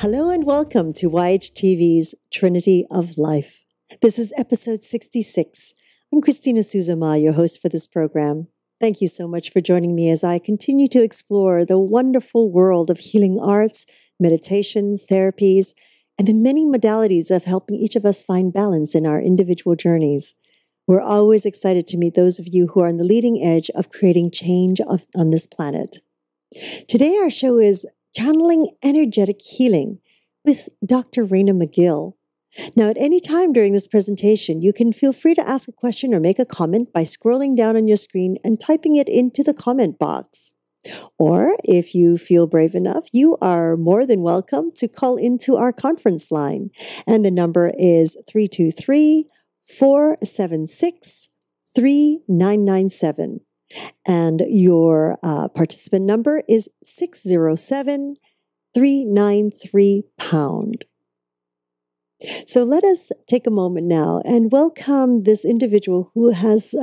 Hello and welcome to YHTV's Trinity of Life. This is episode 66. I'm Christina Suzuma, your host for this program. Thank you so much for joining me as I continue to explore the wonderful world of healing arts, meditation, therapies, and the many modalities of helping each of us find balance in our individual journeys. We're always excited to meet those of you who are on the leading edge of creating change on this planet. Today our show is Channeling Energetic Healing with Dr. Raina McGill. Now, at any time during this presentation, you can feel free to ask a question or make a comment by scrolling down on your screen and typing it into the comment box. Or, if you feel brave enough, you are more than welcome to call into our conference line. And the number is 323-476-3997. And your participant number is 607-393-pound. So let us take a moment now and welcome this individual who has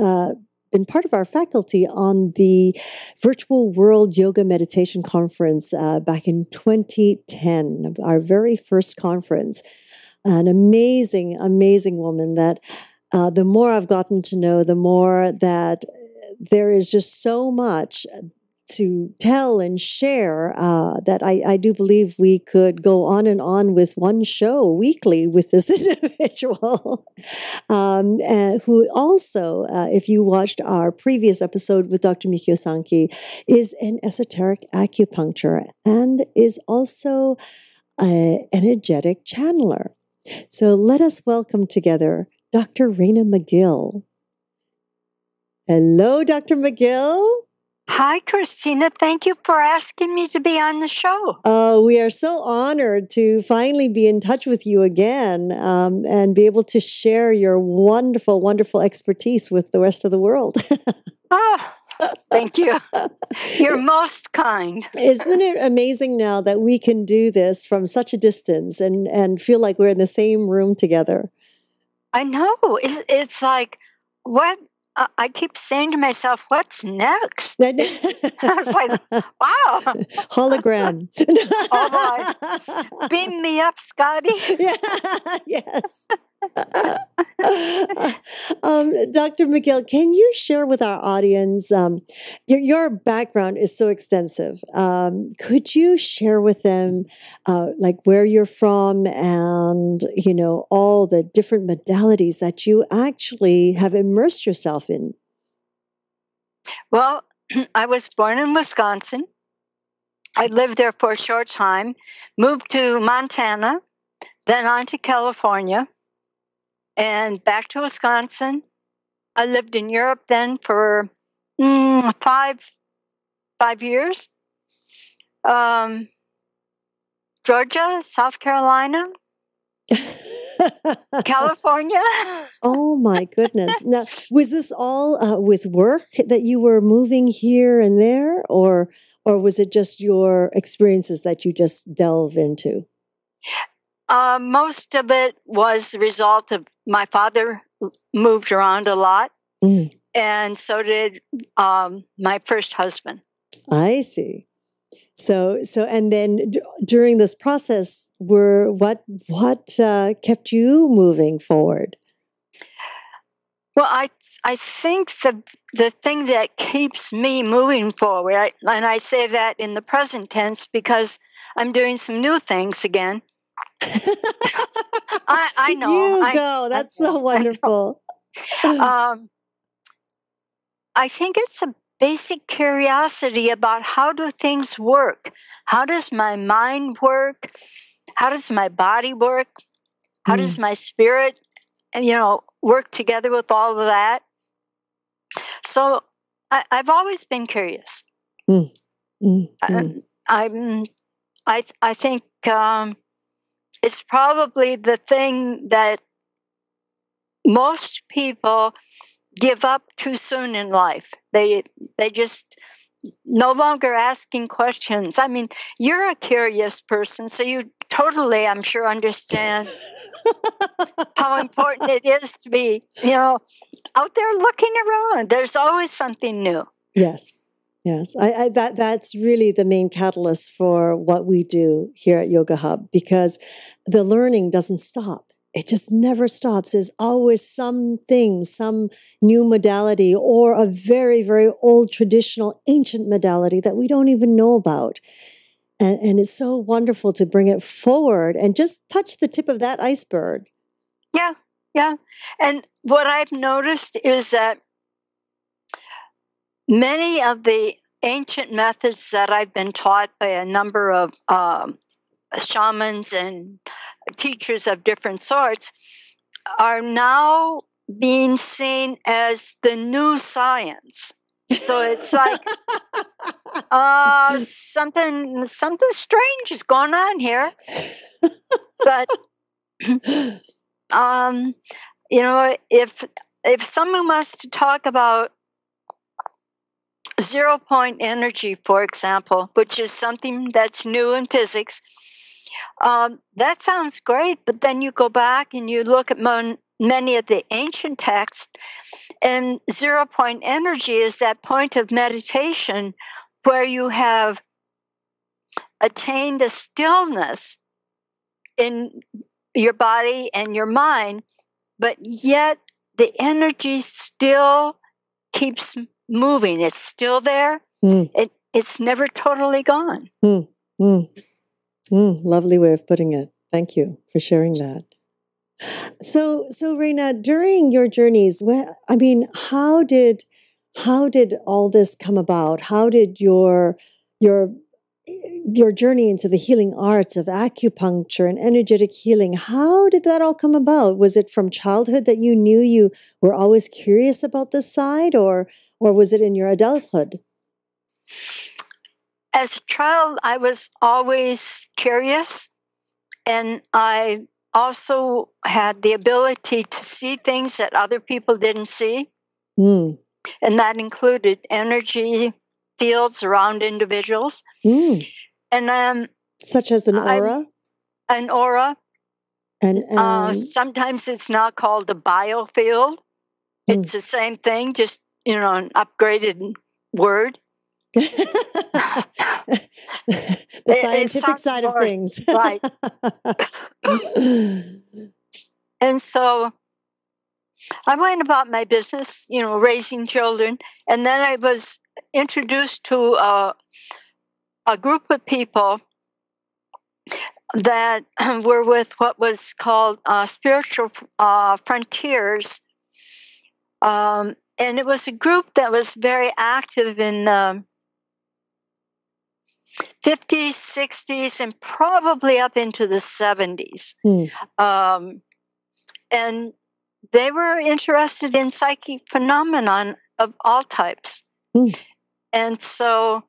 been part of our faculty on the Virtual World Yoga Meditation Conference back in 2010, our very first conference. An amazing, amazing woman that the more I've gotten to know, the more that there is just so much to tell and share that I do believe we could go on and on with one show weekly with this individual, who also, if you watched our previous episode with Dr. Mikio Sankey, is an esoteric acupuncture and is also an energetic channeler. So let us welcome together Dr. Raina McGill. Hello, Dr. McGill. Hi, Christina. Thank you for asking me to be on the show. We are so honored to finally be in touch with you again and be able to share your wonderful, wonderful expertise with the rest of the world. Thank you. You're most kind. Isn't it amazing now that we can do this from such a distance and feel like we're in the same room together? I know. It's like, what? I keep saying to myself, what's next? I was like, wow. Hologram. Oh, boy. Beam me up, Scotty. Yeah, yes. Dr. McGill, can you share with our audience, your background is so extensive. Could you share with them like where you're from and, all the different modalities that you actually have immersed yourself in? Well, I was born in Wisconsin. I lived there for a short time, moved to Montana, then on to California, and back to Wisconsin. I lived in Europe then for 5 years. Georgia, South Carolina, California. Oh my goodness. Now, was this all with work that you were moving here and there, or was it just your experiences that you just delve into? Most of it was the result of my father moved around a lot, and so did my first husband. I see. So, and then during this process, what kept you moving forward? Well, I think the thing that keeps me moving forward, and I say that in the present tense because I'm doing some new things again. I know. Go. That's so wonderful. I think it's a basic curiosity about how do things work? How does my mind work? How does my body work? How does my spirit, work together with all of that? So I've always been curious. I think it's probably the thing that most people give up too soon in life. They just no longer asking questions. I mean, you're a curious person, so you totally, I'm sure, understand how important it is to be, out there looking around. There's always something new. Yes. Yes, that's really the main catalyst for what we do here at Yoga Hub, because the learning doesn't stop. It just never stops. There's always something, some new modality, or a very, very old traditional ancient modality that we don't even know about. And it's so wonderful to bring it forward and just touch the tip of that iceberg. Yeah, yeah. And what I've noticed is that many of the ancient methods that I've been taught by a number of shamans and teachers of different sorts are now being seen as the new science. So it's like something strange is going on here. But you know, if someone wants to talk about 0 point energy, for example, which is something that's new in physics, that sounds great. But then you go back and you look at many of the ancient texts, and 0 point energy is that point of meditation where you have attained a stillness in your body and your mind, but yet the energy still keeps moving. It's still there. It's never totally gone. Lovely way of putting it. Thank you for sharing that. So Reina, during your journeys, how did all this come about? How did your journey into the healing arts of acupuncture and energetic healing, how did that all come about? Was it from childhood that you knew you were always curious about this side, or was it in your adulthood? As a child, I was always curious, and I also had the ability to see things that other people didn't see. And that included energy fields around individuals. And such as an aura? An aura. And sometimes it's now called the biofield. It's the same thing, just, an upgraded word. The scientific side of things. Right. And so I went about my business, raising children. And then I was introduced to a group of people that were with what was called spiritual frontiers. And it was a group that was very active in the 50s, 60s, and probably up into the 70s. And they were interested in psychic phenomenon of all types. And so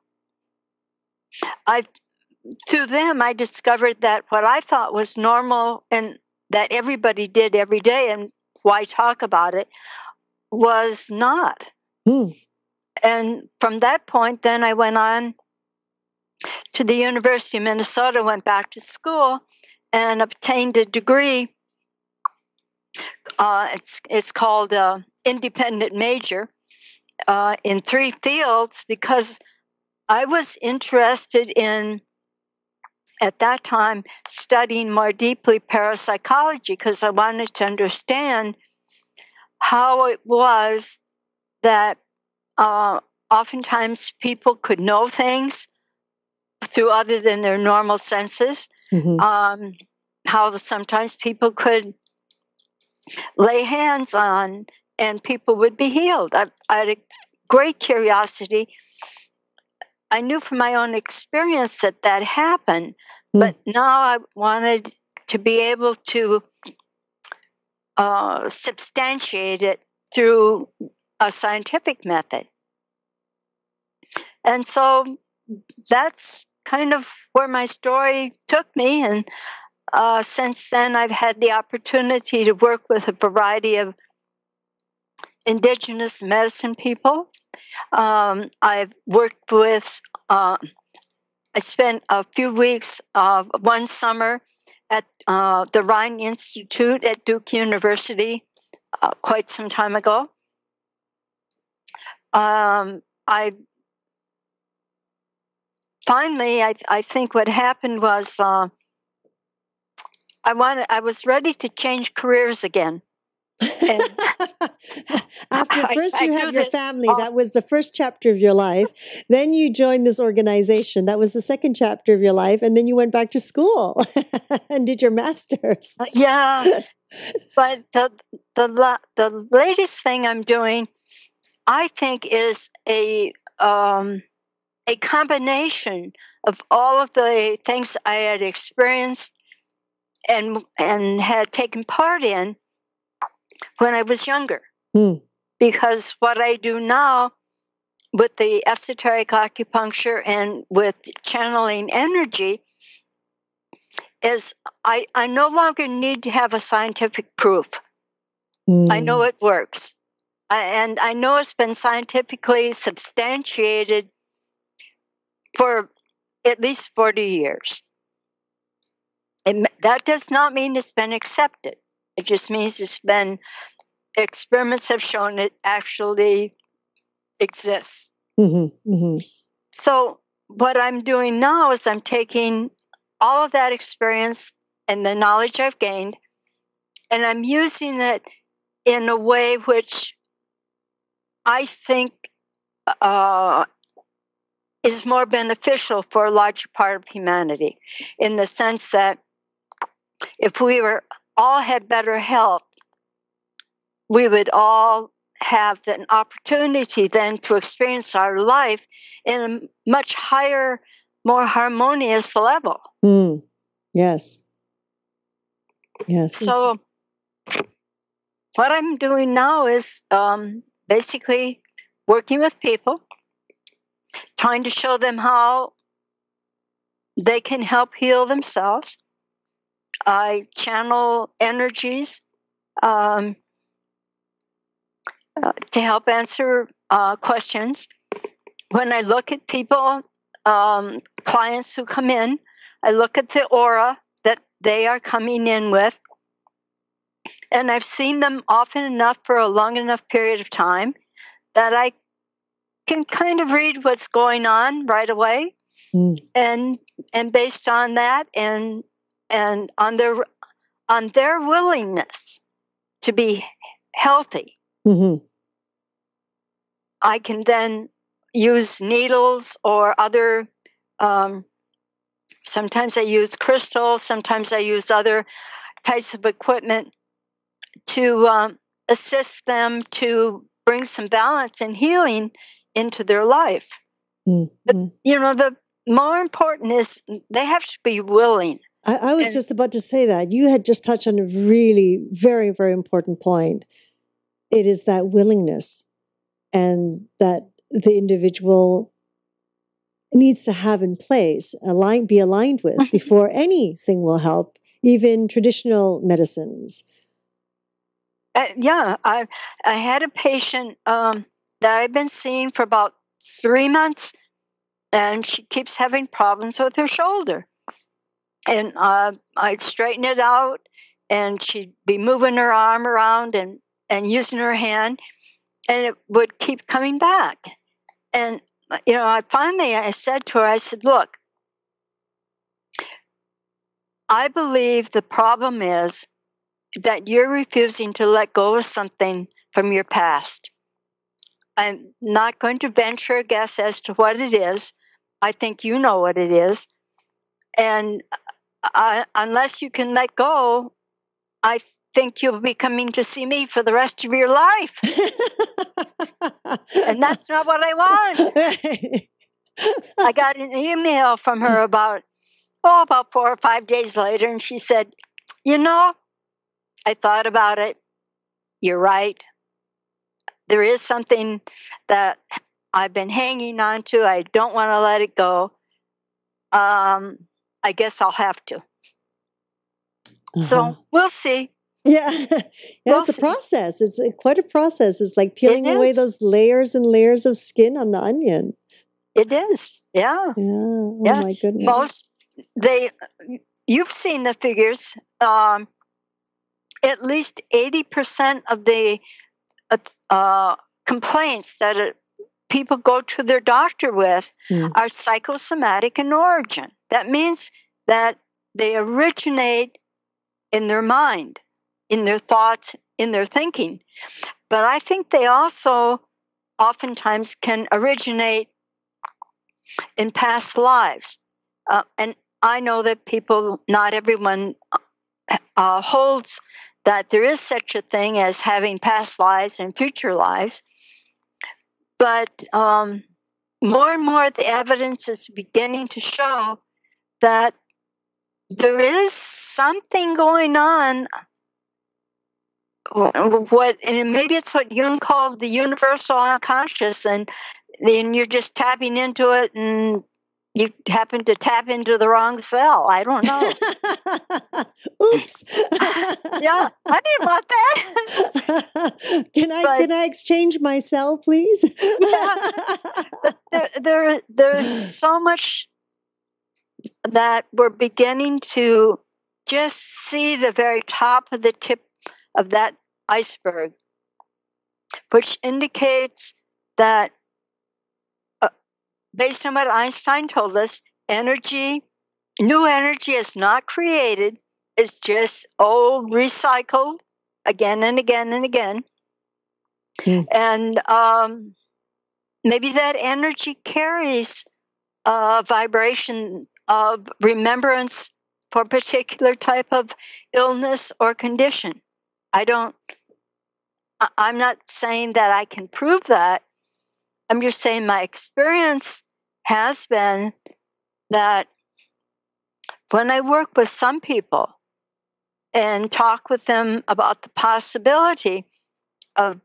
through them, I discovered that what I thought was normal and that everybody did every day, and why talk about it, was not. And from that point, then I went on to the University of Minnesota, went back to school, and obtained a degree. It's called independent major in 3 fields, because I was interested in, at that time, studying more deeply parapsychology, because I wanted to understand how it was that oftentimes people could know things through other than their normal senses. How sometimes people could lay hands on and people would be healed. I had a great curiosity. I knew from my own experience that happened, but now I wanted to be able to substantiate it through a scientific method. And so that's kind of where my story took me. And since then, I've had the opportunity to work with a variety of indigenous medicine people. I've worked with, I spent a few weeks one summer at the Rhine Institute at Duke University quite some time ago. I finally, I think what happened was I was ready to change careers again. And After first you had your this family, that was the first chapter of your life. Then you joined this organization. That was the second chapter of your life. And then you went back to school and did your master's. Yeah, but the latest thing I'm doing, I think, is a combination of all of the things I had experienced and had taken part in when I was younger. Because what I do now with the esoteric acupuncture and with channeling energy is I no longer need to have a scientific proof. I know it works. And I know it's been scientifically substantiated for at least 40 years. And that does not mean it's been accepted. It just means experiments have shown it actually exists. So what I'm doing now is I'm taking all of that experience and the knowledge I've gained, and I'm using it in a way which I think is more beneficial for a larger part of humanity, in the sense that if we all had better health, we would all have an opportunity then to experience our life in a much higher, more harmonious level. Yes. Yes. So what I'm doing now is basically working with people, trying to show them how they can help heal themselves. I channel energies to help answer questions. When I look at people, clients who come in, I look at the aura that they are coming in with. And I've seen them often enough for a long enough period of time that I can kind of read what's going on right away. And based on that and on their willingness to be healthy, I can then use needles or other, sometimes I use crystals, sometimes I use other types of equipment to assist them to bring some balance and healing into their life. But, the more important is they have to be willing. I was just about to say that. You had just touched on a really very, very important point. It is that willingness and that the individual needs to have in place, be aligned with before anything will help, even traditional medicines. Yeah, I had a patient that I've been seeing for about 3 months, and she keeps having problems with her shoulder. And I'd straighten it out, and she'd be moving her arm around and using her hand, and it would keep coming back. And, I said to her, I said, look, I believe the problem is that you're refusing to let go of something from your past. I'm not going to venture a guess as to what it is. I think you know what it is. And unless you can let go, I think you'll be coming to see me for the rest of your life. And that's not what I want. I got an email from her about 4 or 5 days later, and she said, I thought about it. You're right. There is something that I've been hanging on to. I don't want to let it go. I guess I'll have to. So we'll see. Yeah, it's a process. It's quite a process. It's like peeling away those layers and layers of skin on the onion. It is. Yeah. Oh my goodness. You've seen the figures. At least 80% of the complaints that people go to their doctor with are psychosomatic in origin. That means that they originate in their mind, in their thoughts, in their thinking. But I think they also oftentimes can originate in past lives. And I know that people, not everyone holds that there is such a thing as having past lives and future lives. But more and more the evidence is beginning to show that there is something going on. And maybe it's what Jung called the universal unconscious, and then you're just tapping into it, and you happen to tap into the wrong cell. I don't know. Oops. Yeah, I didn't want that. Can I exchange my cell, please? Yeah. There's so much that we're beginning to just see the very top of the tip of that iceberg, which indicates that, based on what Einstein told us, new energy is not created. It's just old, recycled again and again and again. And maybe that energy carries a vibration of remembrance for a particular type of illness or condition. I'm not saying that I can prove that. I'm just saying my experience has been that when I work with some people and talk with them about the possibility of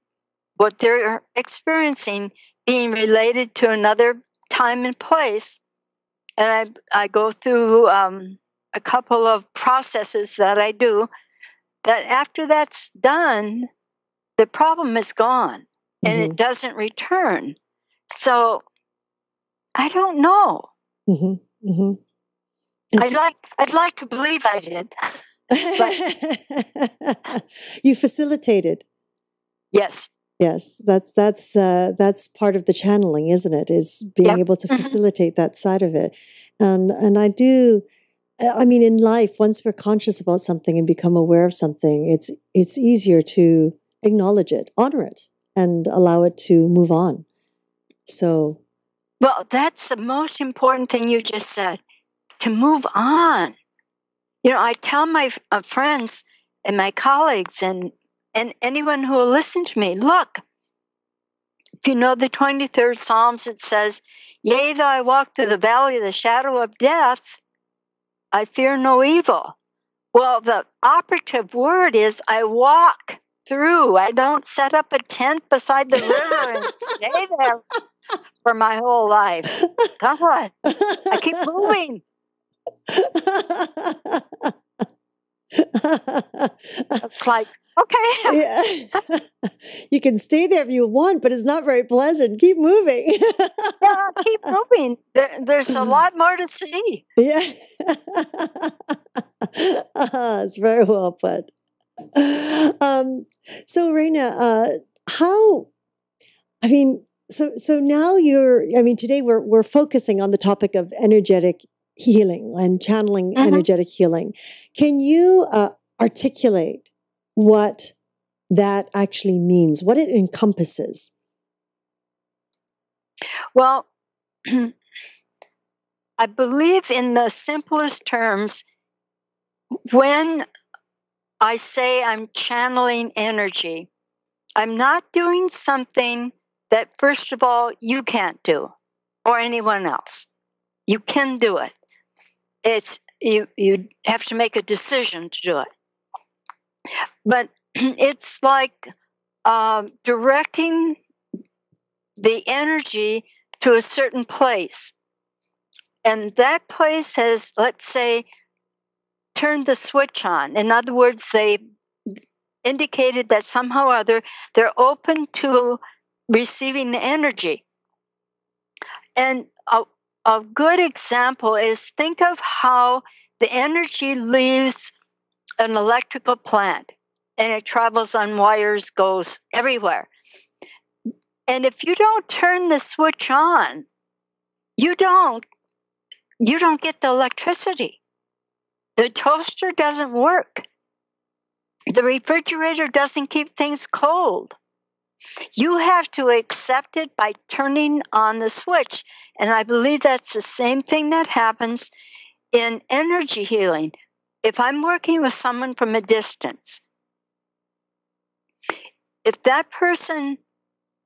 what they're experiencing being related to another time and place, and I go through a couple of processes that I do, that after that's done, the problem is gone and it doesn't return. So I don't know. I'd like to believe I did. But you facilitated. Yes. Yes, that's part of the channeling, isn't it? Is being able to facilitate that side of it. And I do. I mean, in life, once we're conscious about something and become aware of something, it's easier to acknowledge it, honor it, and allow it to move on. So, well, that's the most important thing you just said, to move on. I tell my friends and my colleagues and anyone who will listen to me, look, if you know the 23rd Psalms, it says, "Yea, though I walk through the valley of the shadow of death, I fear no evil." Well, the operative word is I walk through. I don't set up a tent beside the river and stay there for my whole life. Come on. I keep moving. It's like, okay. Yeah. You can stay there if you want, but it's not very pleasant. Keep moving. Yeah, keep moving. There's a lot more to see. Yeah. It's very well put. So Raina, so now today we're focusing on the topic of energetic healing and channeling energetic healing. Can you articulate what that actually means, what it encompasses? Well, I believe in the simplest terms, when I say I'm channeling energy, I'm not doing something that, first of all, you can't do or anyone else. You can do it. It's you have to make a decision to do it. But it's like directing the energy to a certain place. And that place has, let's say, turned the switch on. In other words, they indicated that somehow or other they're open to receiving the energy. And a good example is, think of how the energy leaves an electrical plant and it travels on wires, goes everywhere. And if you don't turn the switch on, you don't get the electricity. The toaster doesn't work. The refrigerator doesn't keep things cold. You have to accept it by turning on the switch. And I believe that's the same thing that happens in energy healing. If I'm working with someone from a distance, if that person,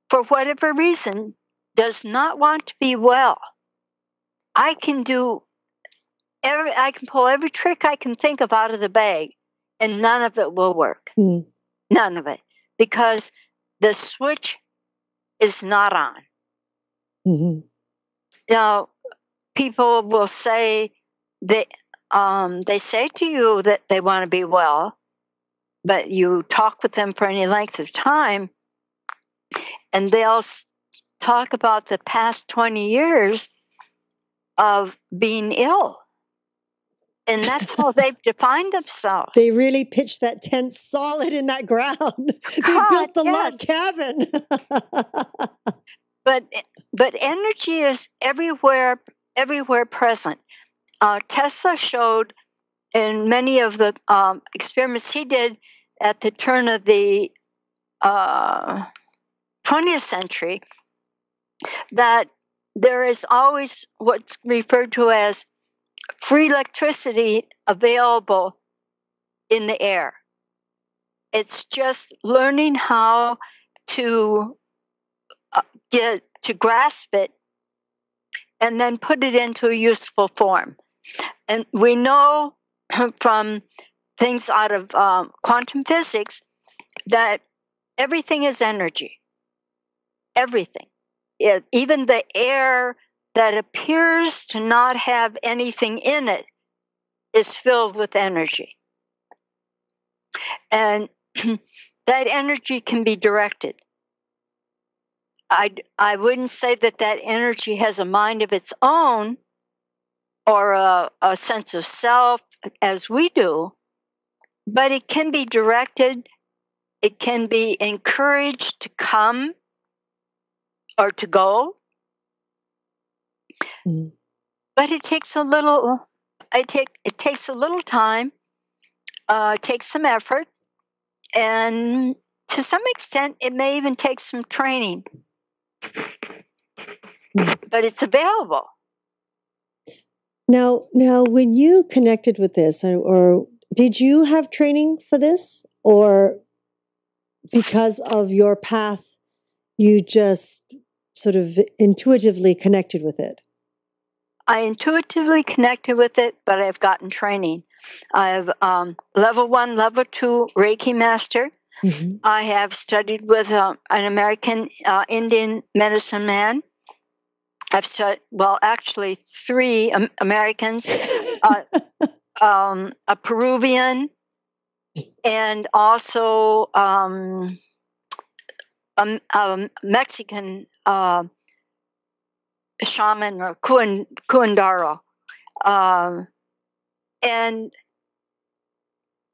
for whatever reason, does not want to be well, I can pull every trick I can think of out of the bag, and none of it will work. None of it. Because the switch is not on. Mm-hmm. Now, people will say they say to you that they want to be well, but you talk with them for any length of time, and they'll talk about the past 20 years of being ill. And that's how they've defined themselves. They really pitched that tent solid in that ground. They built the log cabin. But energy is everywhere present. Tesla showed in many of the experiments he did at the turn of the 20th century that there is always what's referred to as free electricity available in the air. It's just learning how to get to grasp it and then put it into a useful form. And we know from things out of quantum physics that everything is energy. Everything. Even the air that appears to not have anything in it is filled with energy. And that energy can be directed. I wouldn't say that energy has a mind of its own or a sense of self as we do, but it can be directed. It can be encouraged to come or to go. Mm. But it takes a little. It takes a little time. It takes some effort, and to some extent, it may even take some training. But it's available. Now, when you connected with this, or did you have training for this, or because of your path, you just sort of intuitively connected with it? I intuitively connected with it, but I've gotten training. I have level 1, level 2 Reiki master. Mm-hmm. I have studied with an American Indian medicine man. I've studied, well, actually 3 Americans, a Peruvian, and also a Mexican shaman or cuandaro. And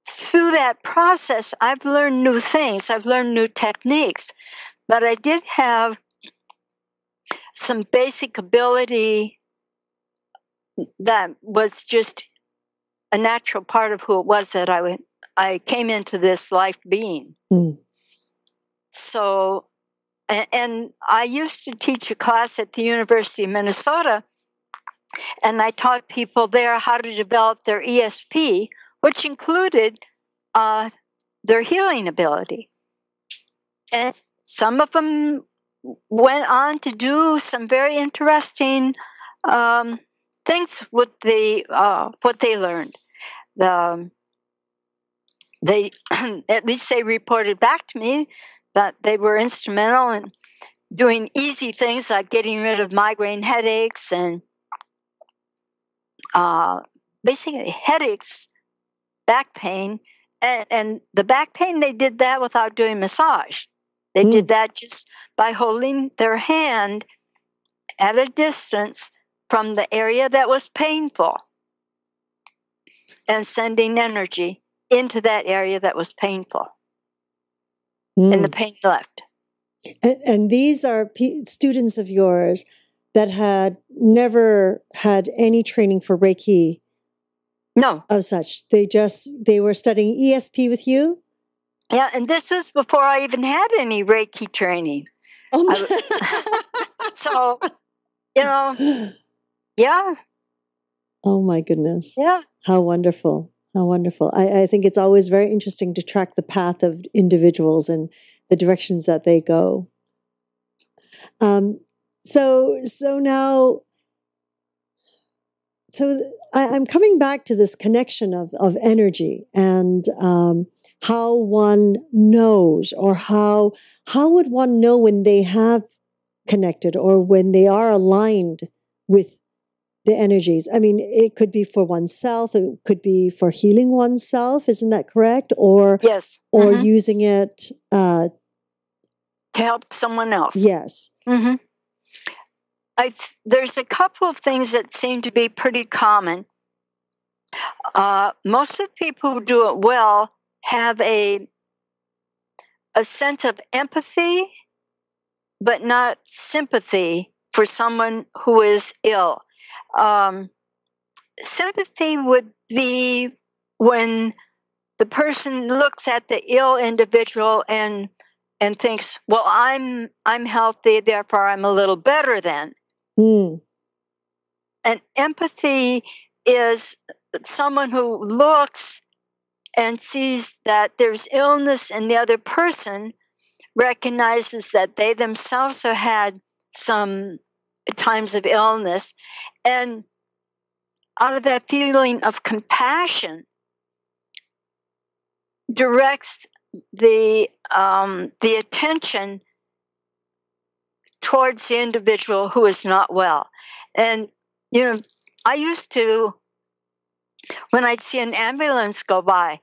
through that process, I've learned new things. I've learned new techniques. But I did have some basic ability that was just a natural part of who it was that I came into this life being. Mm. So, and I used to teach a class at the University of Minnesota, and I taught people there how to develop their ESP, which included their healing ability. And some of them went on to do some very interesting things with what they learned. They at least they reported back to me that they were instrumental in doing easy things like getting rid of migraine headaches and basically headaches, back pain, and the back pain, they did that without doing massage. They did that just by holding their hand at a distance from the area that was painful and sending energy into that area that was painful. And the pain left. And these are students of yours that had never had any training for Reiki. No. Of such. They were studying ESP with you? Yeah, and this was before I even had any Reiki training. Oh my. So, yeah. Oh my goodness. Yeah. How wonderful. How wonderful. I think it's always very interesting to track the path of individuals and the directions that they go. So now, I'm coming back to this connection of energy and how one knows, or how would one know when they have connected or when they are aligned with the energies? I mean, it could be for oneself, it could be for healing oneself, isn't that correct? Or yes, or using it to help someone else. Yes. Mm-hmm. There's a couple of things that seem to be pretty common. Most of the people who do it well have a sense of empathy, but not sympathy for someone who is ill. Sympathy would be when the person looks at the ill individual and thinks, "Well, I'm healthy, therefore I'm a little better than." Mm. And empathy is someone who looks and sees that there's illness in the other person, recognizes that they themselves have had some times of illness, and out of that feeling of compassion, directs the attention towards the individual who is not well. And I used to, when I'd see an ambulance go by,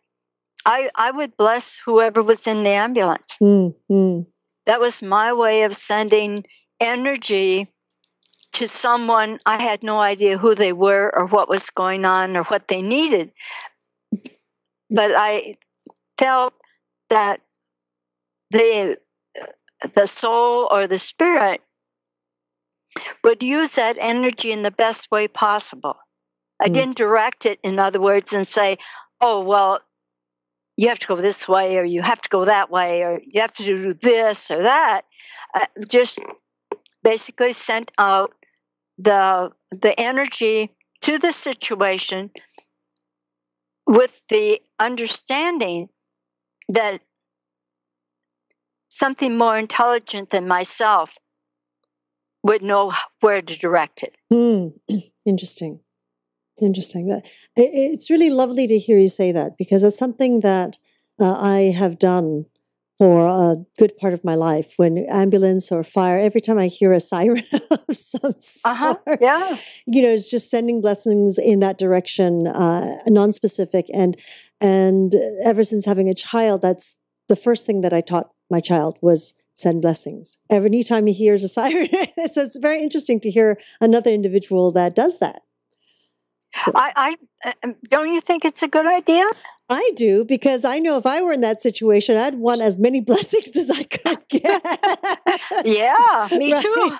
I would bless whoever was in the ambulance. That was my way of sending energy to someone I had no idea who they were or what was going on or what they needed. But I felt that the soul or the spirit would use that energy in the best way possible. I didn't direct it, in other words, and say, "Oh, well, you have to go this way, or you have to go that way, or you have to do this or that." Just basically sent out the energy to the situation with the understanding that something more intelligent than myself would know where to direct it. Interesting. It's really lovely to hear you say that, because it's something that I have done for a good part of my life. When ambulance or fire, every time I hear a siren of some sort, yeah, it's just sending blessings in that direction, non-specific. And ever since having a child, that's the first thing that I taught my child was send blessings. Every time he hears a siren, so it's very interesting to hear another individual that does that. So. I don't you think it's a good idea? I do, because I know if I were in that situation, I'd want as many blessings as I could get. Yeah, me too.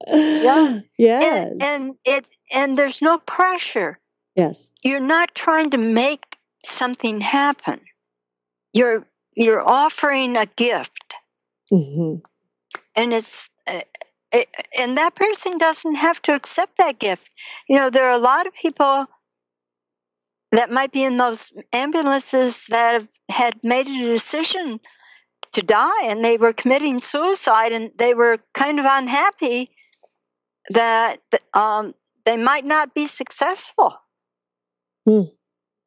Yeah. Yes. And there's no pressure. Yes. You're not trying to make something happen. You're offering a gift. Mm-hmm. And it's and that person doesn't have to accept that gift. There are a lot of people that might be in those ambulances that had made a decision to die, and they were committing suicide, and they were kind of unhappy that they might not be successful.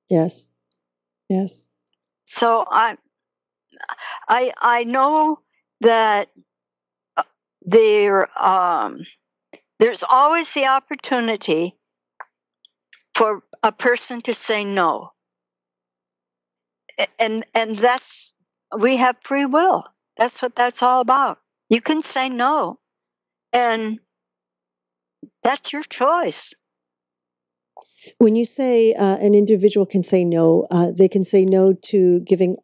Yes. So I know that there's always the opportunity for a person to say no, and that's, we have free will. That's what that's all about. You can say no, and that's your choice. When you say an individual can say no, they can say no to giving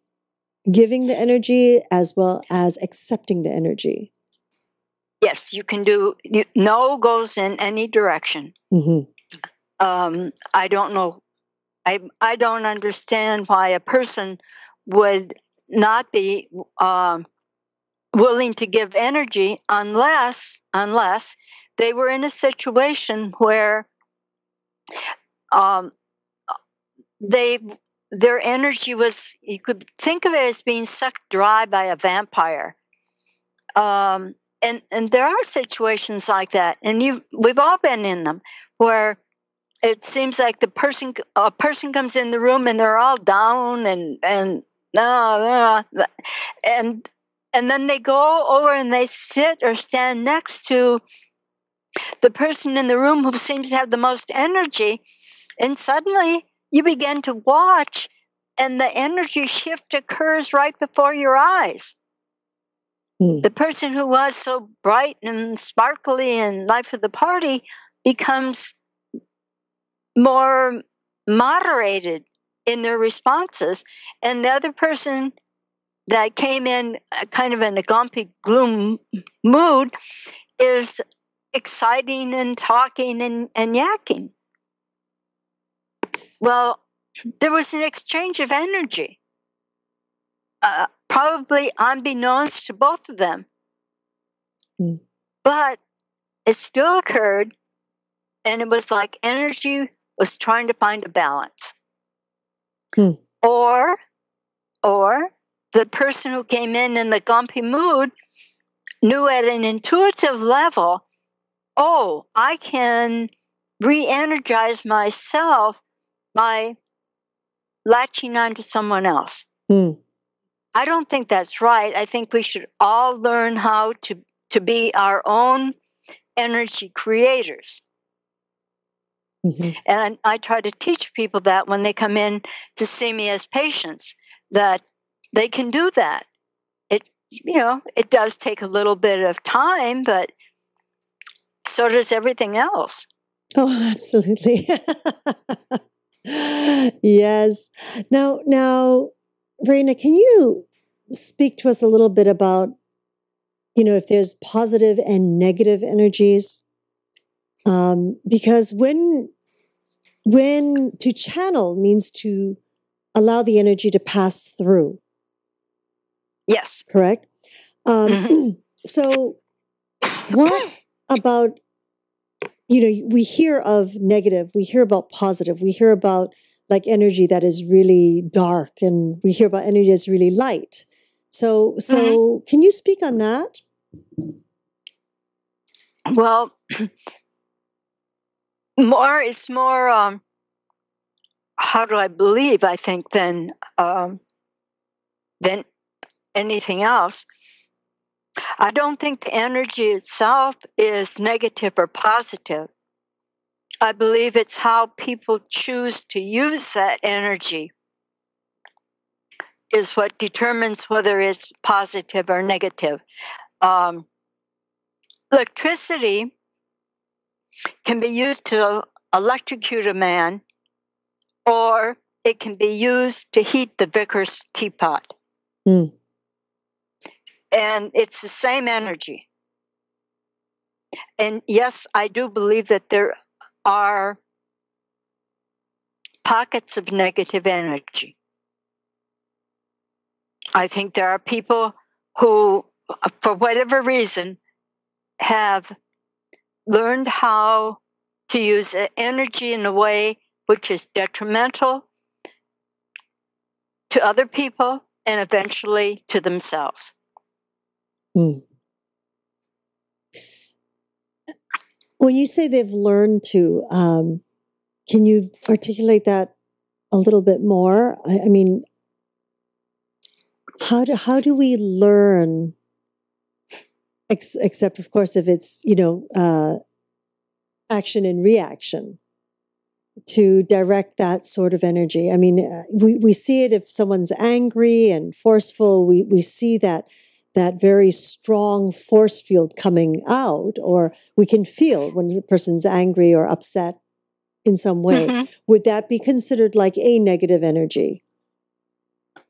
giving the energy as well as accepting the energy. Yes, you can do. No goes in any direction. Mm-hmm. I don't know. I don't understand why a person would not be willing to give energy unless they were in a situation where um, they their energy was, you could think of it as being sucked dry by a vampire. And there are situations like that, and we've all been in them, where it seems like a person comes in the room and they're all down and and and then they go over and they sit or stand next to the person in the room who seems to have the most energy, and suddenly you begin to watch, and the energy shift occurs right before your eyes. The person who was so bright and sparkly and life of the party becomes more moderated in their responses. And the other person that came in kind of in a grumpy gloom mood is exciting and talking and yakking. Well, there was an exchange of energy, probably unbeknownst to both of them. But it still occurred, and it was like energy was trying to find a balance. Or the person who came in the grumpy mood knew at an intuitive level, oh, I can re-energize myself by latching onto someone else. I don't think that's right. I think we should all learn how to be our own energy creators. And I try to teach people that when they come in to see me as patients, that they can do that. It does take a little bit of time, but so does everything else. Oh, absolutely. Yes. Now, Raina, can you speak to us a little bit about, if there's positive and negative energies? Because when to channel means to allow the energy to pass through. Yes. Correct? So what about, we hear of negative, we hear about positive, we hear about like energy that is really dark, and we hear about energy that's really light. So can you speak on that? Well, it's more, how do I believe, I think, than anything else. I don't think the energy itself is negative or positive. I believe it's how people choose to use that energy is what determines whether it's positive or negative. Electricity can be used to electrocute a man, or it can be used to heat the vicar's teapot. And it's the same energy. And yes, I do believe that there are pockets of negative energy. I think there are people who, for whatever reason, have learned how to use energy in a way which is detrimental to other people and eventually to themselves. When you say they've learned to, can you articulate that a little bit more? I mean, how do we learn? Except, of course, if it's action and reaction, to direct that sort of energy. I mean, we see it if someone's angry and forceful. We see that very strong force field coming out, or we can feel when the person's angry or upset in some way. Would that be considered like a negative energy?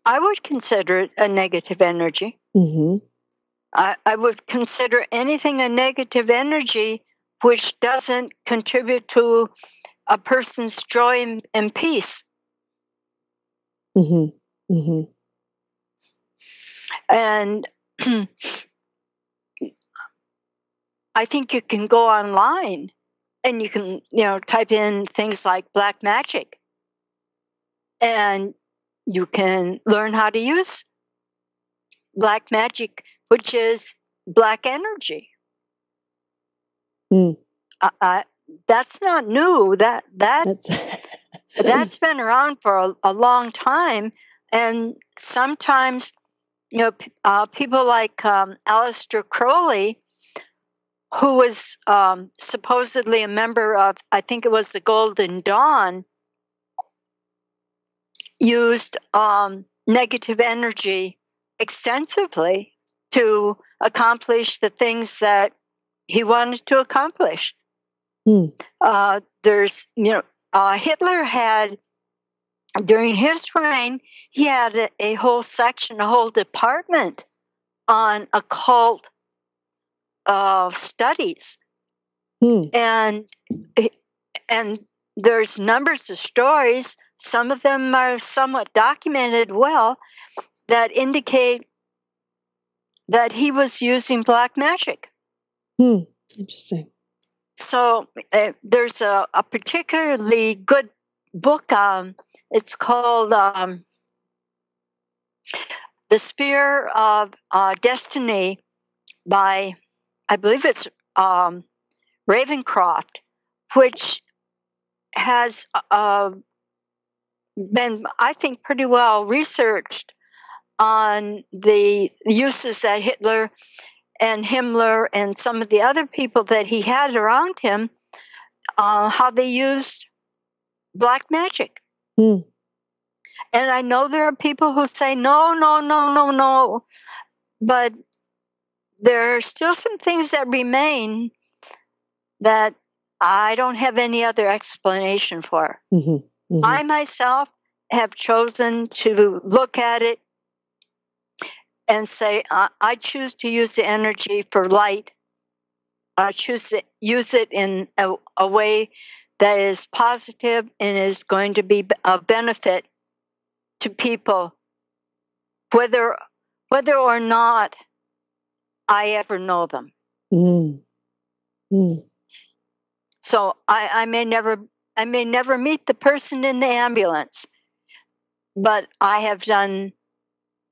I would consider it a negative energy. Mm-hmm. I would consider anything a negative energy which doesn't contribute to a person's joy and peace. Mm-hmm. Mm-hmm. And I think you can go online and you can, type in things like black magic, and you can learn how to use black magic, which is black energy. Mm. That's not new. That's That's been around for a long time, and sometimes people like Aleister Crowley, who was supposedly a member of, I think it was the Golden Dawn, used negative energy extensively to accomplish the things that he wanted to accomplish. Mm. There's, Hitler had, during his reign, he had a whole section, a whole department on occult studies. Mm. And there's numbers of stories, some of them are somewhat documented well, that indicate that he was using black magic. Interesting. So there's a particularly good book. It's called The Sphere of Destiny by, I believe it's Ravencroft, which has been, I think, pretty well researched on the uses that Hitler and Himmler and some of the other people that he had around him, how they used black magic. Mm. And I know there are people who say, no, no, no, no, no. But there are still some things that remain that I don't have any other explanation for. Mm-hmm. Mm-hmm. I myself have chosen to look at it and say, I choose to use the energy for light. I choose to use it in a way that is positive and is going to be of benefit to people, whether or not I ever know them. Mm. Mm. So I may never meet the person in the ambulance, but I have done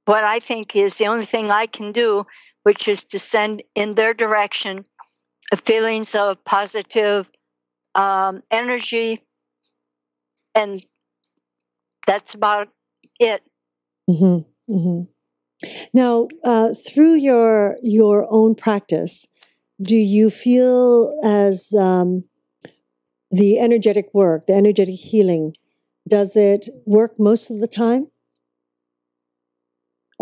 what I think is the only thing I can do, which is to send in their direction feelings of positive energy, and that's about it. Mm-hmm. Mm-hmm. Now, through your own practice, do you feel as the energetic work, the energetic healing, does it work most of the time?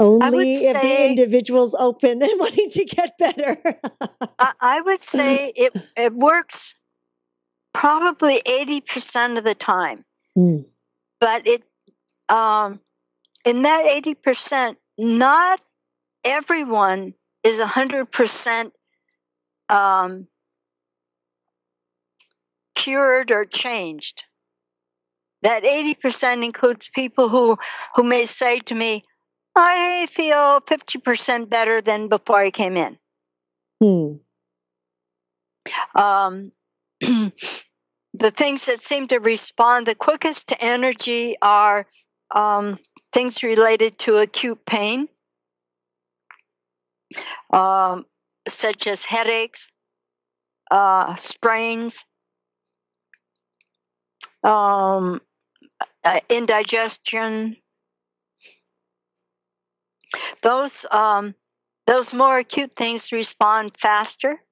Only if the individual's open and wanting to get better. I would say it works probably 80% of the time. Mm. But it in that 80%, not everyone is 100% cured or changed. That 80% includes people who may say to me, I feel 50% better than before I came in. Mm. The things that seem to respond the quickest to energy are things related to acute pain, such as headaches, strains, indigestion. Those more acute things respond faster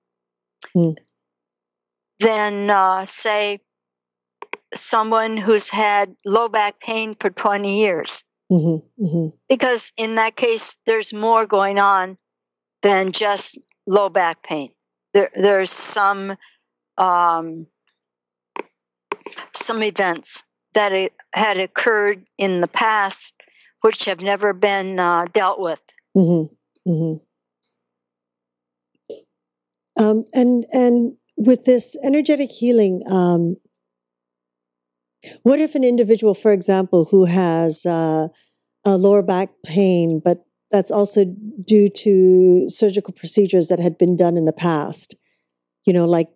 than, say, someone who's had low back pain for 20 years. Mm-hmm. Mm-hmm. Because in that case, there's more going on than just low back pain. There's some events that had occurred in the past which have never been dealt with. Mm-hmm. Mm-hmm. And with this energetic healing, what if an individual, for example, who has a lower back pain, but that's also due to surgical procedures that had been done in the past? You know, like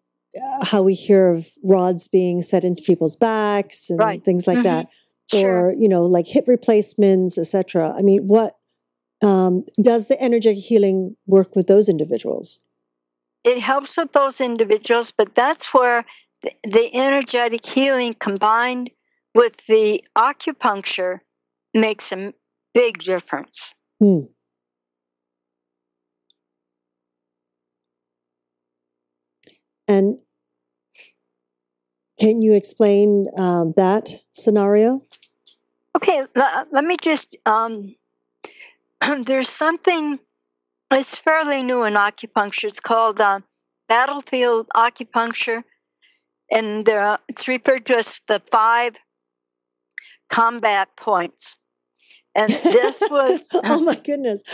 how we hear of rods being set into people's backs and things like that, or like hip replacements, etc. I mean, what does the energetic healing work with those individuals? It helps with those individuals, but that's where the energetic healing combined with the acupuncture makes a big difference. And can you explain that scenario? Okay, let me just, there's something, it's fairly new in acupuncture. It's called battlefield acupuncture. And it's referred to as the 5 combat points. And this was oh my goodness!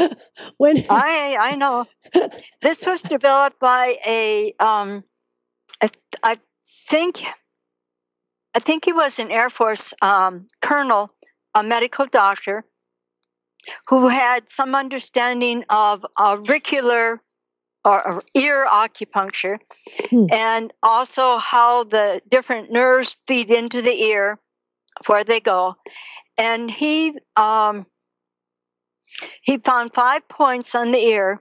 When I know this was developed by I think he was an Air Force colonel, a medical doctor, who had some understanding of auricular or ear acupuncture, and also how the different nerves feed into the ear, where they go. And he found 5 points on the ear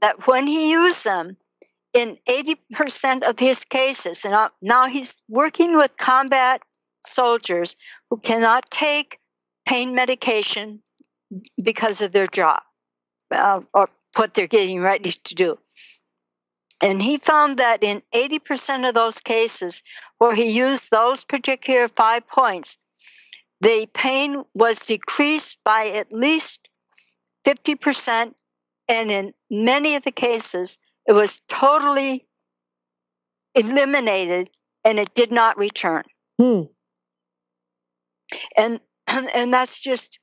that when he used them, in 80% of his cases, and now he's working with combat soldiers who cannot take pain medication because of their job or what they're getting ready to do. And he found that in 80% of those cases where he used those particular 5 points, the pain was decreased by at least 50%, and in many of the cases, it was totally eliminated and it did not return. And that's just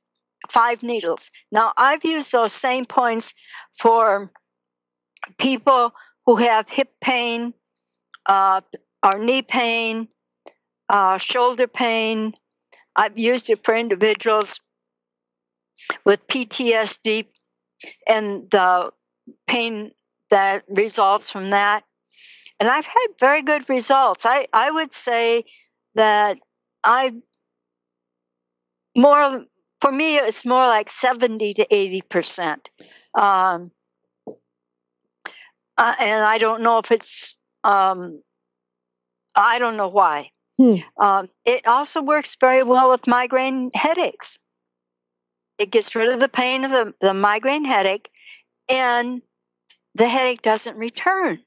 5 needles. Now, I've used those same points for people who have hip pain, or knee pain, shoulder pain. I've used it for individuals with PTSD and the pain that results from that. And I've had very good results. I would say that for me, it's more like 70 to 80%. And I don't know if it's, I don't know why. It also works very well with migraine headaches. It gets rid of the pain of the migraine headache, and the headache doesn't return.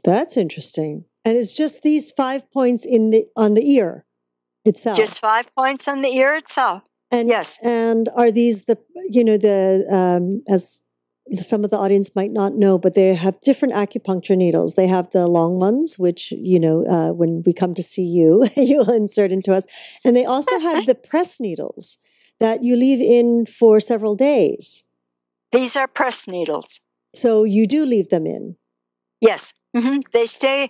That's interesting. And it's just these 5 points on the ear itself. Just 5 points on the ear itself. And yes. And are these as some of the audience might not know, but they have different acupuncture needles. They have the long ones, which, when we come to see you, you'll insert into us. And they also have the press needles that you leave in for several days. These are press needles. So you do leave them in? Yes. Mm-hmm. They stay,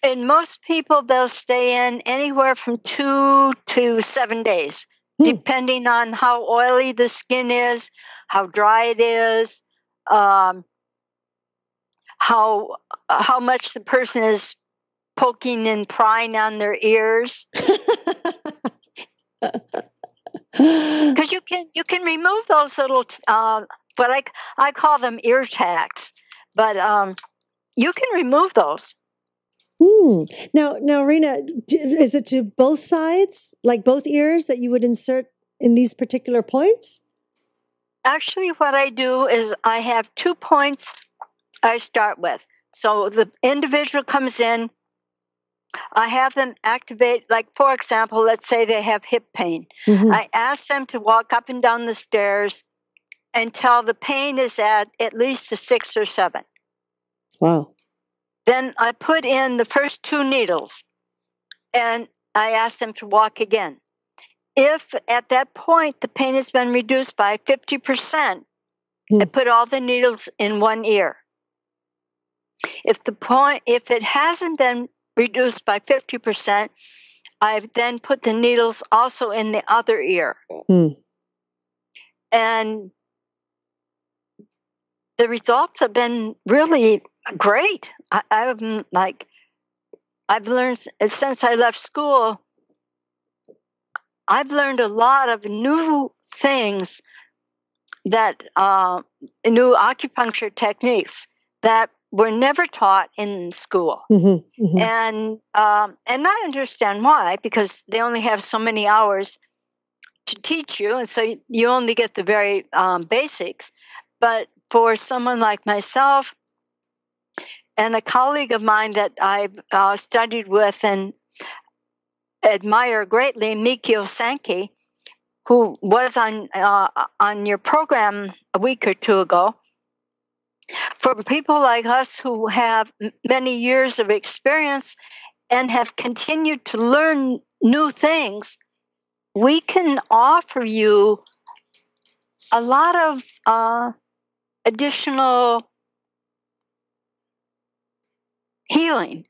and most people, they'll stay in anywhere from 2 to 7 days, depending on how oily the skin is, how dry it is, how much the person is poking and prying on their ears. Because you can remove those little, but I call them ear tacks, but you can remove those. Now, Rena, is it to both sides, like both ears, that you would insert in these particular points? Actually, what I do is I have 2 points I start with. So the individual comes in, I have them activate, like, for example, let's say they have hip pain. I ask them to walk up and down the stairs until the pain is at least a 6 or 7. Wow. Then I put in the first 2 needles and I ask them to walk again. if at that point the pain has been reduced by 50%, I put all the needles in one ear. If it hasn't been reduced by 50%, I then put the needles also in the other ear. And the results have been really great. I've learned since I left school, I've learned a lot of new things that new acupuncture techniques that were never taught in school. And I understand why, because they only have so many hours to teach you, and so you only get the very basics. But for someone like myself and a colleague of mine that I've studied with and admire greatly, Mikio Sankey, who was on your program a week or two ago, for people like us who have many years of experience and have continued to learn new things, we can offer you a lot of additional healing,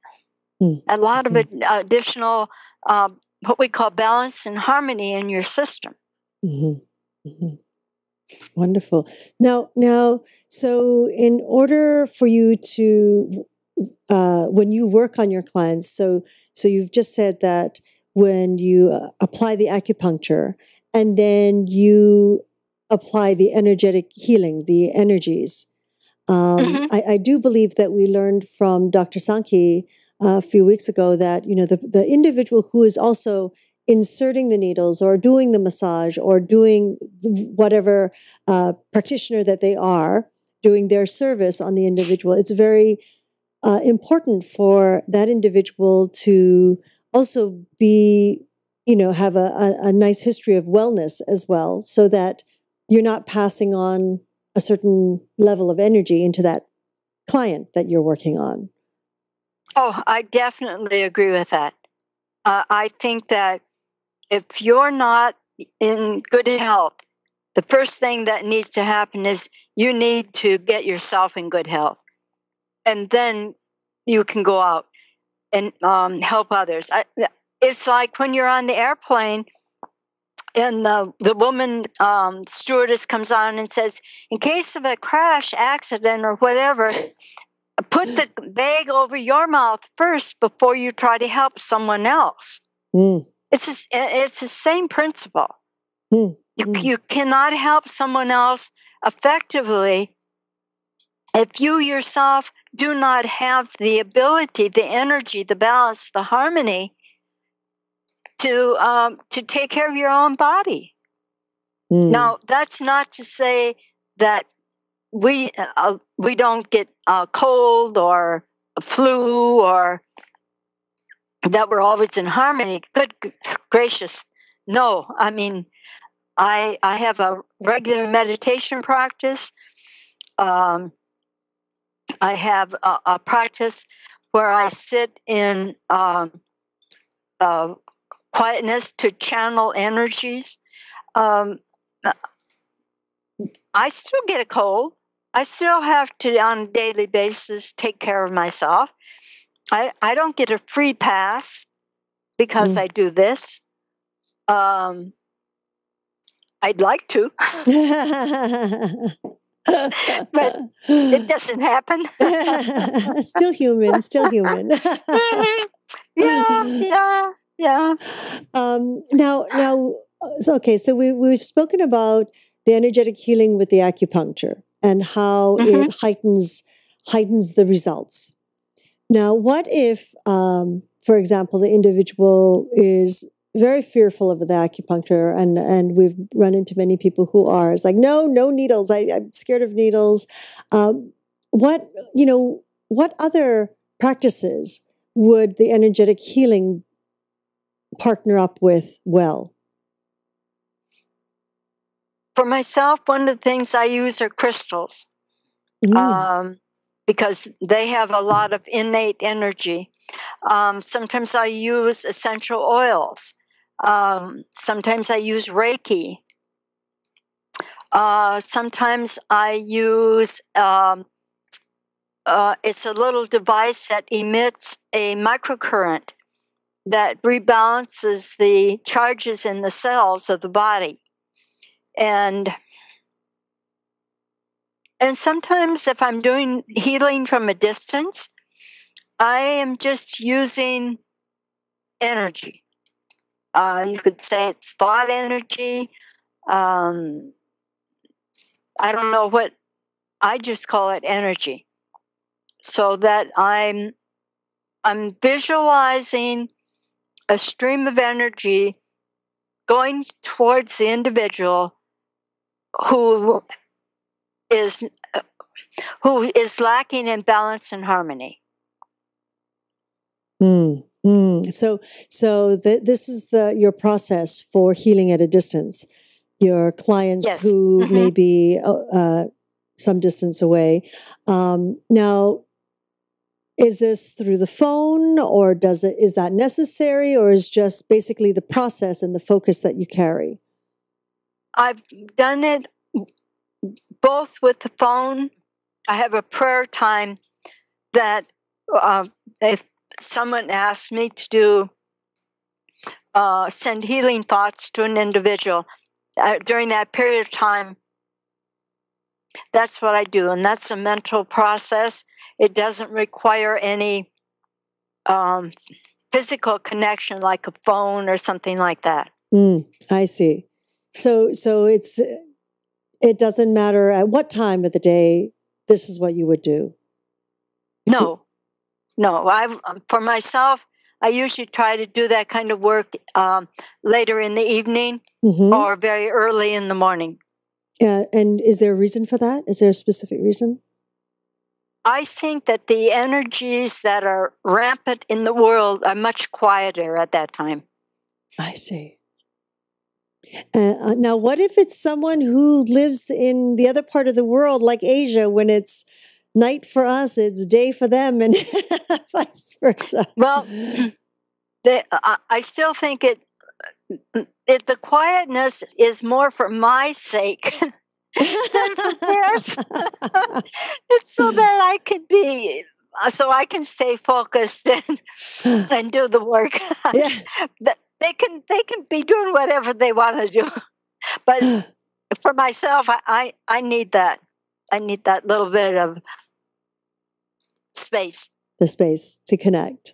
a lot of additional what we call balance and harmony in your system. Wonderful. Now, so in order for you to, when you work on your clients, so you've just said that when you apply the acupuncture and then you apply the energetic healing, the energies. I do believe that we learned from Dr. Sankey a few weeks ago that, the individual who is also inserting the needles or doing the massage or doing whatever practitioner that they are, doing their service on the individual, it's very important for that individual to also be, have a nice history of wellness as well, so that you're not passing on a certain level of energy into that client that you're working on. Oh, I definitely agree with that. I think that if you're not in good health, the first thing that needs to happen is you need to get yourself in good health. And then you can go out and help others. It's like when you're on the airplane and the woman stewardess comes on and says, in case of a crash, accident, or whatever, put the bag over your mouth first before you try to help someone else. It's the same principle. You cannot help someone else effectively if you yourself do not have the ability, the energy, the balance, the harmony to take care of your own body. Now, that's not to say that we don't get a cold or a flu, or that we're always in harmony. Good gracious, no. I mean, I have a regular meditation practice. I have a practice where I sit in quietness to channel energies. I still get a cold. I still have to, on a daily basis, take care of myself. I don't get a free pass because I do this. I'd like to, but it doesn't happen. Still human. Yeah. Now, okay. So we've spoken about the energetic healing with the acupuncture and how it heightens the results. Now, what if, for example, the individual is very fearful of the acupuncture, and we've run into many people who are, it's like, no needles. I'm scared of needles. What other practices would the energetic healing partner up with well? For myself, one of the things I use are crystals, because they have a lot of innate energy. Sometimes I use essential oils. Sometimes I use Reiki. Sometimes I use, it's a little device that emits a microcurrent that rebalances the charges in the cells of the body. And sometimes if I'm doing healing from a distance, I am just using energy. You could say it's thought energy. I don't know what, I just call it energy. So that I'm visualizing a stream of energy going towards the individual who is lacking in balance and harmony. So this is your process for healing at a distance. Your clients Yes. who may be some distance away. Now, is this through the phone, or is that necessary, or is just basically the process and the focus that you carry? I've done it both with the phone. I have a prayer time that if someone asks me to do send healing thoughts to an individual during that period of time, that's what I do, and that's a mental process. It doesn't require any physical connection like a phone or something like that. I see. So it doesn't matter at what time of the day. This is what you would do. No. For myself, I usually try to do that kind of work later in the evening or very early in the morning. And is there a reason for that? Is there a specific reason? I think that the energies that are rampant in the world are much quieter at that time. I see. Now, what if it's someone who lives in the other part of the world, like Asia, when it's night for us, it's day for them, and vice versa? Well, I still think the quietness is more for my sake than for theirs. It's so that I can stay focused and do the work. Yeah. They can be doing whatever they want to do, but for myself, I need that. I need that little bit of space. The space to connect.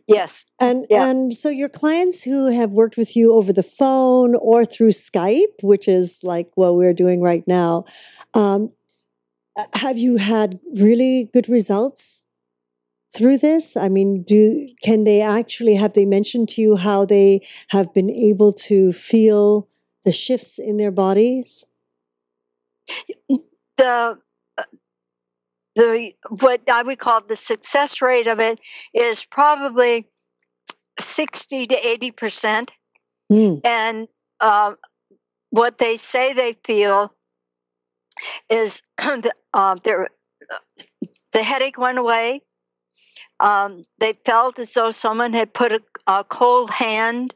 Yes. And so your clients who have worked with you over the phone or through Skype, which is like what we're doing right now, have you had really good results through this? I mean, have they mentioned to you how they have been able to feel the shifts in their bodies? What I would call the success rate of it is probably 60 to 80%. And what they say they feel is the headache went away. They felt as though someone had put a cold hand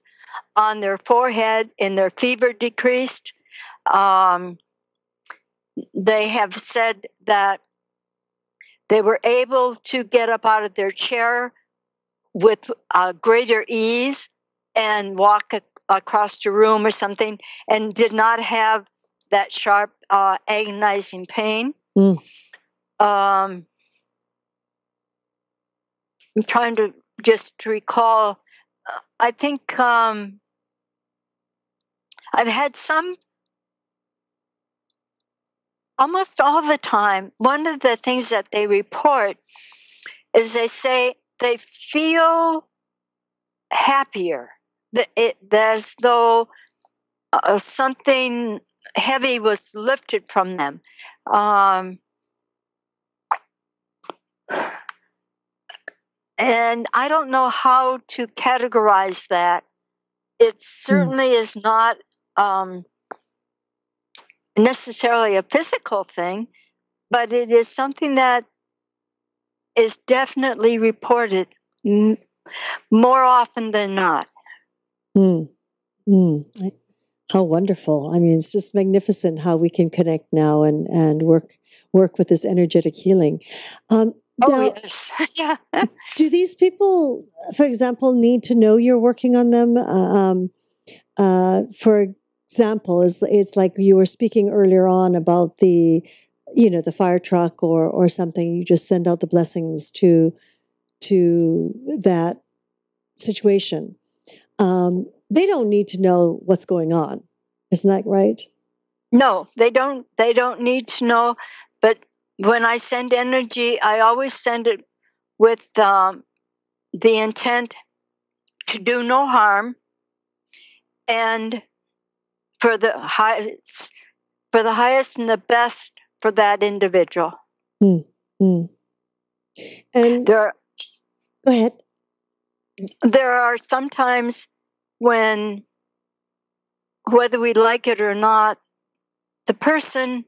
on their forehead and their fever decreased. They have said that they were able to get up out of their chair with greater ease and walk across the room or something, and did not have that sharp, agonizing pain. I'm trying to just recall. I think I've had some. Almost all the time, one of the things that they report is they say they feel happier. As though something heavy was lifted from them. And I don't know how to categorize that. It certainly is not necessarily a physical thing, but it is something that is definitely reported more often than not. How wonderful. I mean, it's just magnificent how we can connect now and work with this energetic healing. Oh, now, yes. Yeah. do these people, for example, need to know you're working on them? For example, it's like you were speaking earlier on about the, the fire truck or something. You just send out the blessings to that situation. They don't need to know what's going on. Isn't that right? No, they don't. They don't need to know. But when I send energy, I always send it with the intent to do no harm and for the highest, and the best for that individual. Mm, mm. And There, go ahead. there are sometimes when, whether we like it or not, the person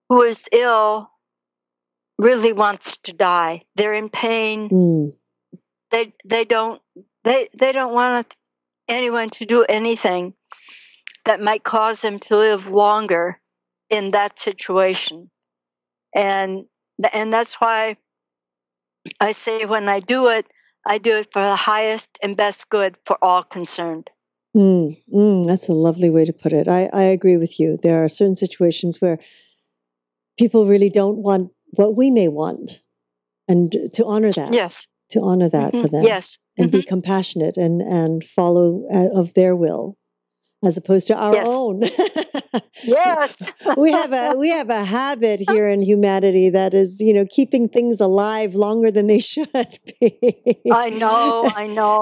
who is ill really wants to die. They're in pain. Mm. They don't want anyone to do anything that might cause them to live longer in that situation. And that's why I say when I do it for the highest and best good for all concerned. That's a lovely way to put it. I agree with you. There are certain situations where people really don't want what we may want, and to honor that. Yes. To honor that for them. Yes. And be compassionate and follow of their will, as opposed to our own. Yes. we have a habit here in humanity that is, keeping things alive longer than they should be. I know.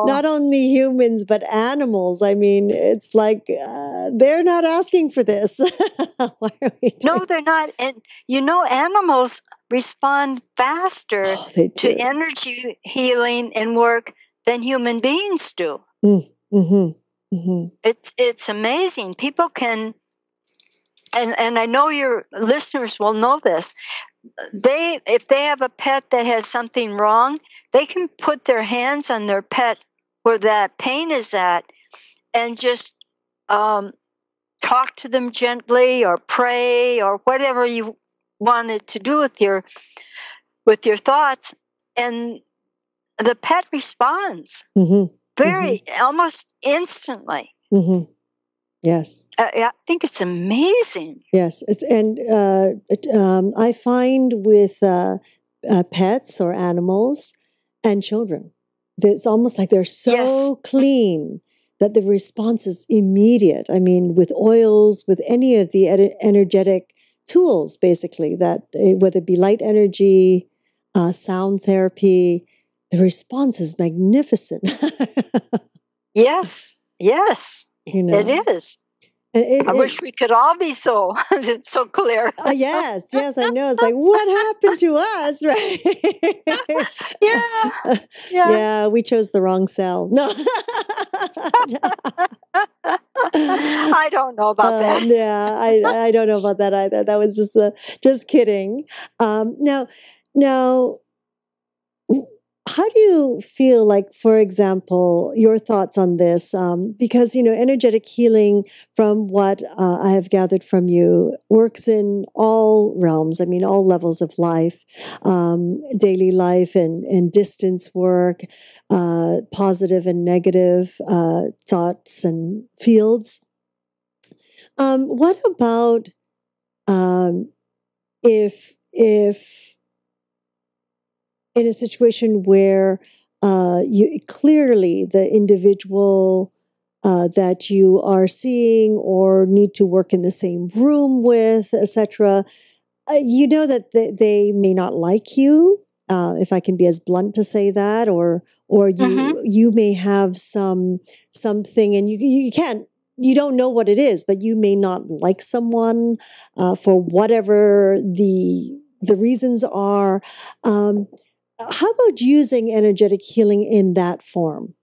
Not only humans but animals. I mean, it's like they're not asking for this. Why are we doing? No, they're not. And animals respond faster to energy healing and work than human beings do. It's amazing. People can, and I know your listeners will know this. If they have a pet that has something wrong, they can put their hands on their pet where that pain is at, and just talk to them gently, or pray, or whatever you wanted to do with your thoughts, and the pet responds very almost instantly. Yes, I think it's amazing. Yes, I find with pets or animals and children, it's almost like they're so clean that the response is immediate. I mean, with oils, with any of the energetic tools, basically, that whether it be light energy, sound therapy, the response is magnificent. Yes, it is. I wish we could all be so clear. Yes, I know. It's like, what happened to us, right? Yeah, we chose the wrong cell. No. I don't know about that. Yeah, I don't know about that either. That was just kidding. Now, how do you feel like, for example, your thoughts on this? Because, energetic healing, from what I have gathered from you, works in all realms. I mean, all levels of life, daily life and distance work, positive and negative thoughts and fields. What about if in a situation where you clearly the individual that you are seeing or need to work in the same room with, etc., you know that they may not like you, if I can be as blunt to say that, or you may have something, and you don't know what it is, but you may not like someone for whatever the reasons are. How about using energetic healing in that form,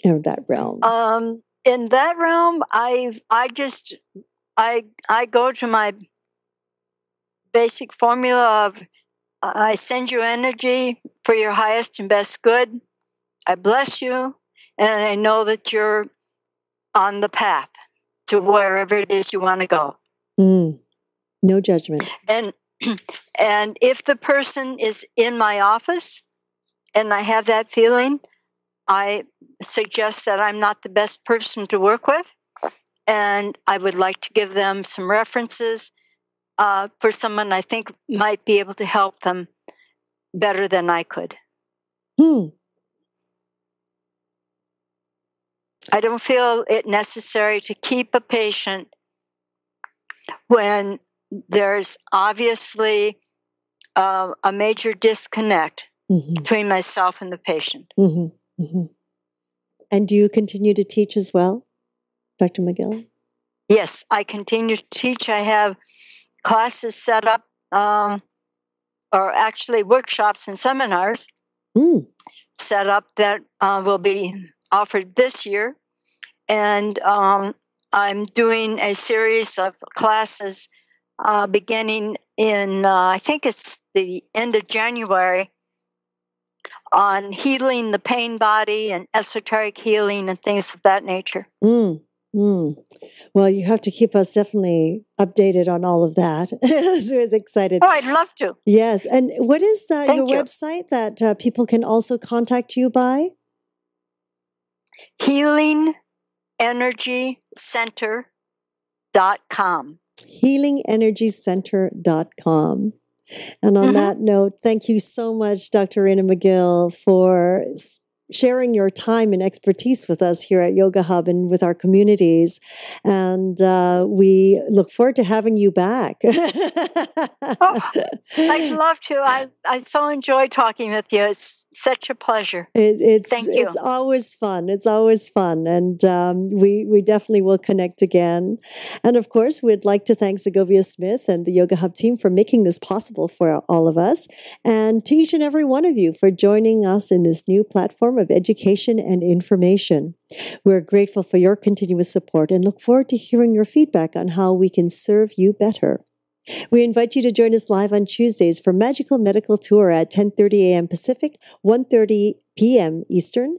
in that realm? In that realm, I go to my basic formula of I send you energy for your highest and best good. I bless you, and I know that you're on the path to wherever it is you want to go. No judgment. And if the person is in my office and I have that feeling, I suggest that I'm not the best person to work with, and I would like to give them some references for someone I think might be able to help them better than I could. I don't feel it necessary to keep a patient when there's obviously a major disconnect between myself and the patient. And do you continue to teach as well, Dr. McGill? Yes, I continue to teach. I have classes set up, or actually workshops and seminars set up that will be offered this year. And I'm doing a series of classes beginning in, I think it's the end of January, on healing the pain body and esoteric healing and things of that nature. Well, you have to keep us definitely updated on all of that. So I was excited. Oh, I'd love to. Yes. And what is your website that people can also contact you by? HealingEnergyCenter.com. HealingEnergyCenter.com. And on that note, thank you so much, Dr. Rena McGill, for sharing your time and expertise with us here at Yoga Hub and with our communities. And we look forward to having you back. I'd love to. I so enjoy talking with you. It's such a pleasure. Thank you. It's always fun. It's always fun. And we definitely will connect again. And of course, we'd like to thank Segovia Smith and the Yoga Hub team for making this possible for all of us. And to each and every one of you for joining us in this new platform of education and information. We're grateful for your continuous support and look forward to hearing your feedback on how we can serve you better. We invite you to join us live on Tuesdays for Magical Medical Tour at 10:30 a.m. Pacific, 1:30 p.m. Eastern.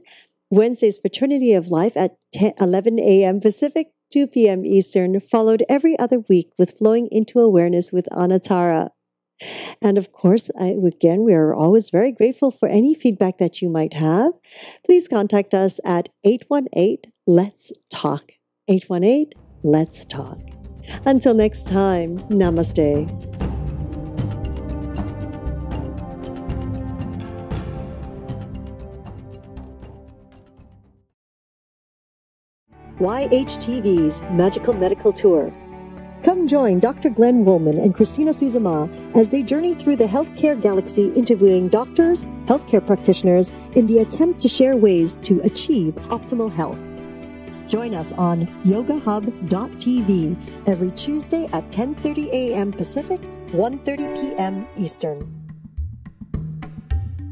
Wednesdays for Trinity of Life at 11 a.m. Pacific, 2 p.m. Eastern, followed every other week with Flowing into Awareness with Anatara. And of course, again, we are always very grateful for any feedback that you might have. Please contact us at 818-LETS-TALK. 818-LETS-TALK. Until next time, namaste. YHTV's Magical Medical Tour. Come join Dr. Glenn Woolman and Christina Suzama as they journey through the healthcare galaxy interviewing doctors, healthcare practitioners in the attempt to share ways to achieve optimal health. Join us on yogahub.tv every Tuesday at 10:30 a.m. Pacific, 1:30 p.m. Eastern.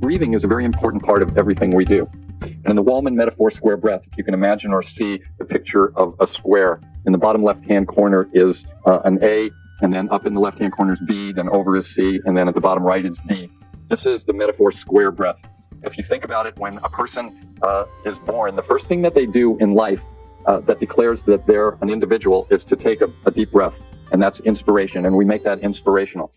Breathing is a very important part of everything we do. And in the Wallman metaphor square breath, if you can imagine or see the picture of a square, in the bottom left-hand corner is an A, and then up in the left-hand corner is B, then over is C, and then at the bottom right is D. This is the metaphor square breath. If you think about it, when a person is born, the first thing that they do in life that declares that they're an individual is to take a deep breath, and that's inspiration, and we make that inspirational.